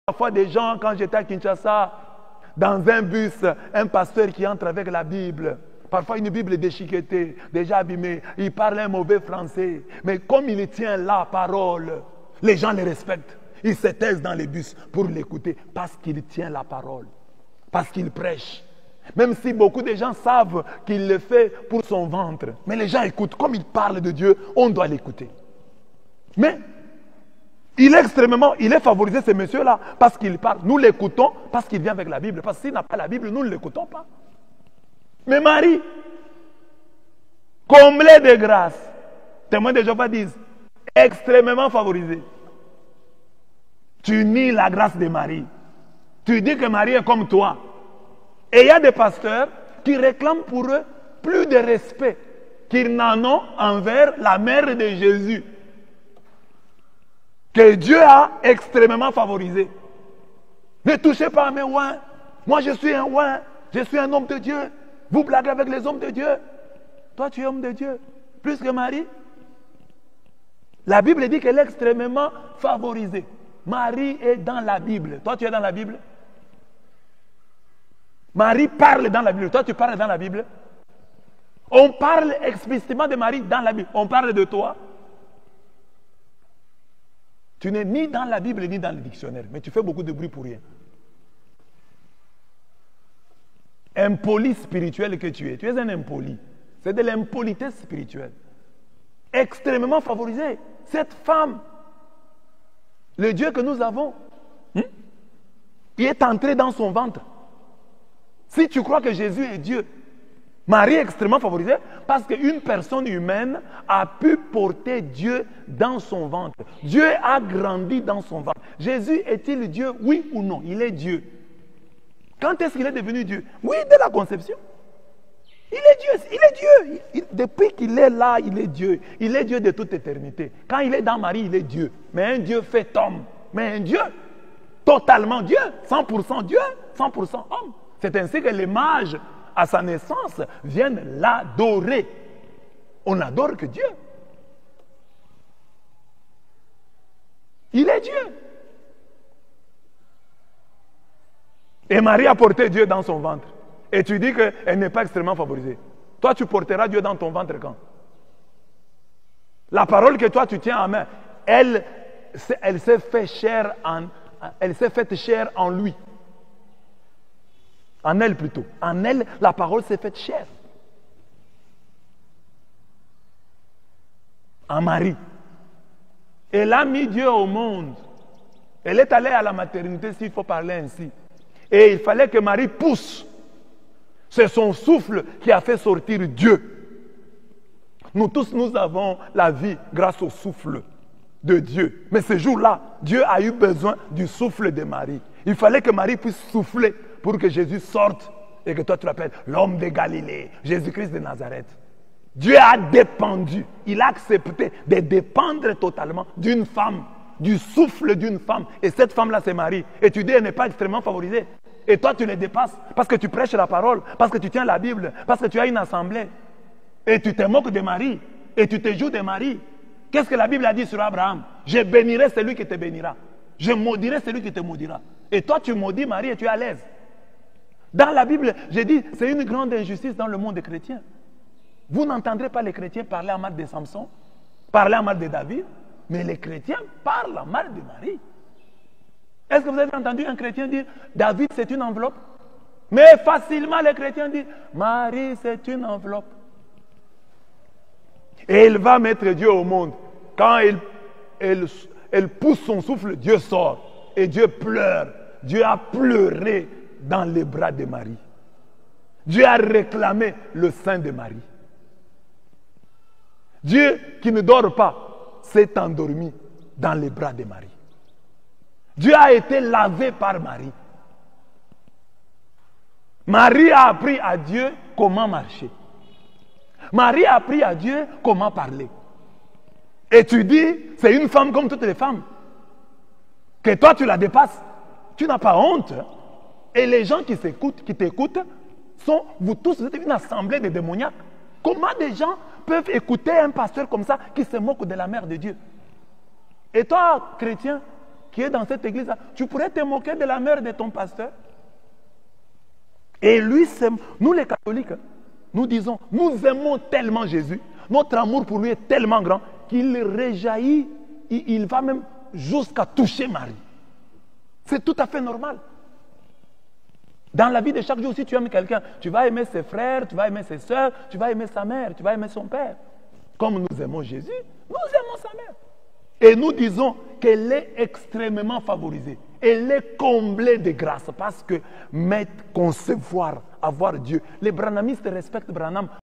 parfois des gens, quand j'étais à Kinshasa, dans un bus, un pasteur qui entre avec la Bible. Parfois une Bible déchiquetée, déjà abîmée. Il parle un mauvais français. Mais comme il tient la parole, les gens le respectent. Ils se taisent dans les bus pour l'écouter parce qu'il tient la parole. Parce qu'il prêche. Même si beaucoup de gens savent qu'il le fait pour son ventre. Mais les gens écoutent. Comme il parle de Dieu, on doit l'écouter. Mais il est favorisé, ce monsieur-là, parce qu'il parle. Nous l'écoutons parce qu'il vient avec la Bible. Parce que s'il n'a pas la Bible, nous ne l'écoutons pas. Mais Marie, comblée de grâce, témoins de Jéhovah disent, extrêmement favorisé. Tu nies la grâce de Marie. Tu dis que Marie est comme toi. Et il y a des pasteurs qui réclament pour eux plus de respect qu'ils n'en ont envers la mère de Jésus, que Dieu a extrêmement favorisé. Ne touchez pas à mes ouins. Moi je suis un ouin. Je suis un homme de Dieu. Vous blaguez avec les hommes de Dieu. Toi tu es homme de Dieu. Plus que Marie. La Bible dit qu'elle est extrêmement favorisée. Marie est dans la Bible. Toi tu es dans la Bible. Marie parle dans la Bible. Toi tu parles dans la Bible. On parle explicitement de Marie dans la Bible. On parle de toi. Tu n'es ni dans la Bible ni dans le dictionnaire, mais tu fais beaucoup de bruit pour rien. Impoli spirituel que tu es un impoli. C'est de l'impolitesse spirituelle. Extrêmement favorisée. Cette femme, le Dieu que nous avons, il est entré dans son ventre. Si tu crois que Jésus est Dieu, Marie est extrêmement favorisée parce qu'une personne humaine a pu porter Dieu dans son ventre. Dieu a grandi dans son ventre. Jésus est-il Dieu, oui ou non? Il est Dieu. Quand est-ce qu'il est devenu Dieu? Oui, dès la conception. Il est Dieu, il est Dieu. Depuis qu'il est là, il est Dieu. Il est Dieu de toute éternité. Quand il est dans Marie, il est Dieu. Mais un Dieu fait homme. Mais un Dieu, totalement Dieu, 100% Dieu, 100% homme. C'est ainsi que les mages, à sa naissance, viennent l'adorer. On n'adore que Dieu. Il est Dieu. Et Marie a porté Dieu dans son ventre. Et tu dis qu'elle n'est pas extrêmement favorisée. Toi, tu porteras Dieu dans ton ventre quand? La parole que toi, tu tiens en main, elle s'est faite chair en lui. En elle plutôt. En elle, la parole s'est faite chair. En Marie. Elle a mis Dieu au monde. Elle est allée à la maternité, s'il faut parler ainsi. Et il fallait que Marie pousse. C'est son souffle qui a fait sortir Dieu. Nous tous, nous avons la vie grâce au souffle de Dieu. Mais ce jour-là, Dieu a eu besoin du souffle de Marie. Il fallait que Marie puisse souffler pour que Jésus sorte et que toi tu l'appelles l'homme de Galilée, Jésus-Christ de Nazareth. Dieu a dépendu, il a accepté de dépendre totalement d'une femme, du souffle d'une femme. Et cette femme-là, c'est Marie. Et tu dis, elle n'est pas extrêmement favorisée. Et toi, tu les dépasses parce que tu prêches la parole, parce que tu tiens la Bible, parce que tu as une assemblée. Et tu te moques de Marie, et tu te joues de Marie. Qu'est-ce que la Bible a dit sur Abraham? Je bénirai celui qui te bénira. Je maudirai celui qui te maudira. Et toi, tu maudis Marie et tu es à l'aise. Dans la Bible, j'ai dit, c'est une grande injustice dans le monde des chrétiens. Vous n'entendrez pas les chrétiens parler en mal de Samson, parler en mal de David, mais les chrétiens parlent en mal de Marie. Est-ce que vous avez entendu un chrétien dire, David c'est une enveloppe? Mais facilement les chrétiens disent, Marie c'est une enveloppe. Et il va mettre Dieu au monde. Quand elle pousse son souffle, Dieu sort. Et Dieu pleure. Dieu a pleuré dans les bras de Marie. Dieu a réclamé le sein de Marie. Dieu qui ne dort pas s'est endormi dans les bras de Marie. Dieu a été lavé par Marie. Marie a appris à Dieu comment marcher. Marie a appris à Dieu comment parler. Et tu dis, c'est une femme comme toutes les femmes. Que toi tu la dépasses. Tu n'as pas honte. Et les gens qui t'écoutent, vous tous, vous êtes une assemblée de démoniaques. Comment des gens peuvent écouter un pasteur comme ça qui se moque de la mère de Dieu? Et toi, chrétien, qui est dans cette église-là, tu pourrais te moquer de la mère de ton pasteur. Et lui, nous les catholiques, nous disons, nous aimons tellement Jésus, notre amour pour lui est tellement grand qu'il réjaillit, il va même jusqu'à toucher Marie. C'est tout à fait normal. Dans la vie de chaque jour, si tu aimes quelqu'un, tu vas aimer ses frères, tu vas aimer ses soeurs, tu vas aimer sa mère, tu vas aimer son père. Comme nous aimons Jésus, nous aimons sa mère. Et nous disons qu'elle est extrêmement favorisée. Elle est comblée de grâce parce que concevoir, avoir Dieu. Les branhamistes respectent Branham